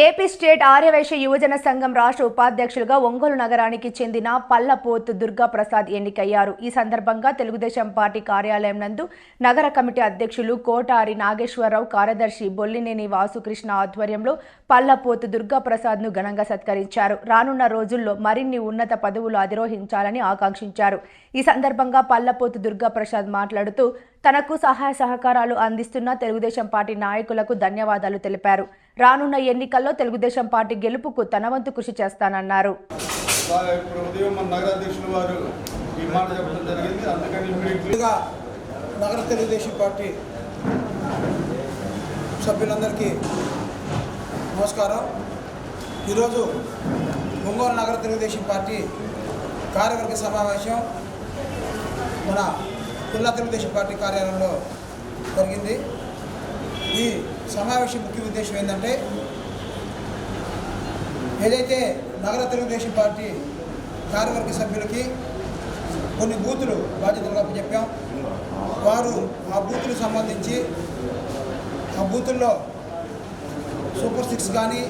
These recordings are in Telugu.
ఏపీ స్టేట్ ఆర్యవైశ్య యువజన సంఘం రాష్ట్ర ఉపాధ్యక్షులుగా ఒంగోలు నగరానికి చెందిన పల్లపోతు దుర్గాప్రసాద్ ఎన్నికయ్యారు. ఈ సందర్భంగా తెలుగుదేశం పార్టీ కార్యాలయం నందు నగర కమిటీ అధ్యక్షులు కోటారి నాగేశ్వరరావు, కార్యదర్శి బొల్లినేని వాసుకృష్ణ ఆధ్వర్యంలో పల్లపోతు దుర్గాప్రసాద్ను ఘనంగా సత్కరించారు. రానున్న రోజుల్లో మరిన్ని ఉన్నత పదవులు అధిరోహించాలని ఆకాంక్షించారు. ఈ సందర్భంగా పల్లపోతు దుర్గాప్రసాద్ మాట్లాడుతూ తనకు సహాయ సహకారాలు అందిస్తున్న తెలుగుదేశం పార్టీ నాయకులకు ధన్యవాదాలు తెలిపారు. రానున్న ఎన్నికల్లో తెలుగుదేశం పార్టీ గెలుపుకు తన వంతు కృషి చేస్తానన్నారు. నగర తెలుగుదేశం పార్టీ సభ్యులందరికీ నమస్కారం. ఈరోజు ఒంగోలు నగర తెలుగుదేశం పార్టీ కార్యవర్గ సమావేశం మన జిల్లా తెలుగుదేశం పార్టీ కార్యాలయంలో జరిగింది. ఈ సమావేశం ముఖ్య ఉద్దేశం ఏంటంటే, ఏదైతే నగర తెలుగుదేశం పార్టీ కార్యవర్గ సభ్యులకి కొన్ని బూతులు బాధ్యతలుగా చెప్పాం, వారు ఆ బూతులకు సంబంధించి ఆ బూతుల్లో సూపర్ 6 కానీ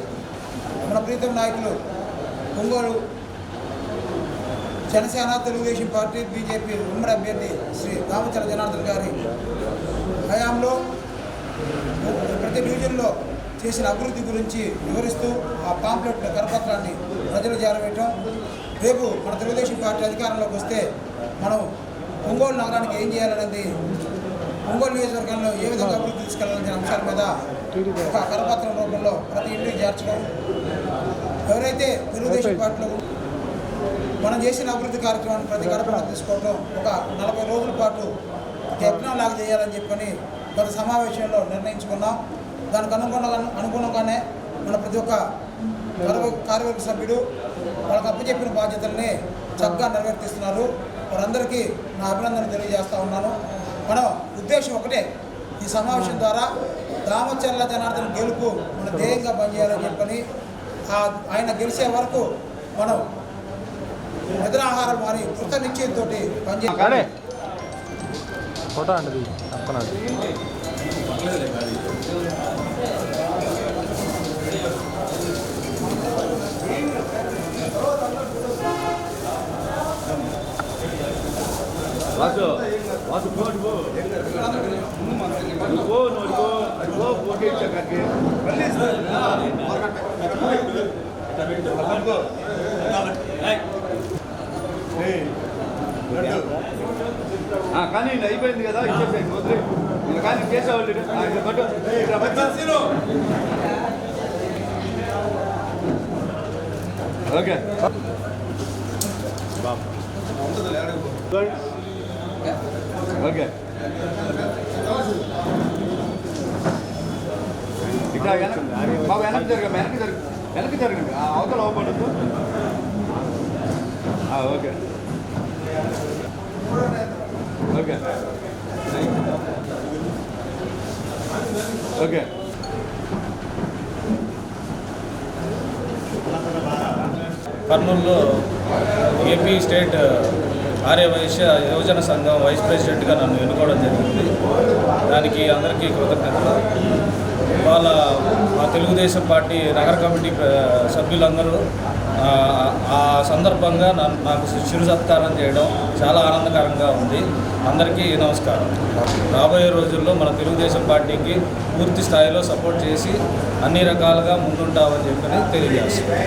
మన ప్రీతం నాయకులు ఒంగోలు జనసేన, తెలుగుదేశం పార్టీ, బీజేపీ ఉమ్మడి అభ్యర్థి శ్రీ రామచంద్ర జనార్దన్ గారి హయాంలో ప్రతి డివిజన్లో చేసిన అభివృద్ధి గురించి వివరిస్తూ ఆ పాంప్లెట్ కరపత్రాన్ని ప్రజలు చేరవేయటం, రేపు మన తెలుగుదేశం పార్టీ అధికారంలోకి వస్తే మనం ఒంగోలు నగరానికి ఏం చేయాలనేది, ఒంగోలు నియోజకవర్గంలో ఏ విధంగా అభివృద్ధి తీసుకెళ్లాలనే అంశాల మీద ఒక కరపత్రం రూపంలో ప్రతి ఇంటికి చేర్చడం, ఎవరైతే తెలుగుదేశం పార్టీలో మనం చేసిన అభివృద్ధి కార్యక్రమాన్ని ప్రతి గడపలో తీసుకోవడం, ఒక 40 రోజుల పాటు యజ్ఞం లాగా చేయాలని చెప్పని గత సమావేశంలో నిర్ణయించుకున్నాం. దానికి అనుగుణంగానే మన ప్రతి ఒక్క కార్యవర్గ సభ్యుడు వాళ్ళకి అప్పచెప్పిన బాధ్యతల్ని చక్కగా నెరవేర్తిస్తున్నారు. వారందరికీ నా అభినందనలు తెలియజేస్తూ ఉన్నాను. మన ఉద్దేశం ఒకటే, ఈ సమావేశం ద్వారా రామచంద్ర జనార్దన్ గెలుపు మన ధ్యేయంగా పనిచేయాలని చెప్పని, ఆయన గెలిచే వరకు మనం నిద్రాహారం మారి కృత నిశ్చయంతో పనిచేయాలి. కానీ అయిపోయింది కదా, ఇచ్చేసాయి వదిలే. కానీ చేసేవాళ్ళు ఓకే. ఓకే, ఇక్కడ బాబు వెనక్కి జరగండి, అవతల అవ్వబడద్దు. Okay okay okay. కర్నూలులో AP state Arya Vaishya Yuvajana Sangham vice ప్రెసిడెంట్గా నన్ను ఎన్నుకోవడం జరిగింది. దానికి అందరికీ కృతజ్ఞతలు. వాళ్ళ మా తెలుగుదేశం పార్టీ నగర కమిటీ సభ్యులందరూ ఆ సందర్భంగా నాకు చిరు సత్కారం చేయడం చాలా ఆనందకరంగా ఉంది. అందరికీ నమస్కారం. రాబోయే రోజుల్లో మన తెలుగుదేశం పార్టీకి పూర్తి స్థాయిలో సపోర్ట్ చేసి అన్ని రకాలుగా ముందుంటామని చెప్పి తెలియజేస్తాం.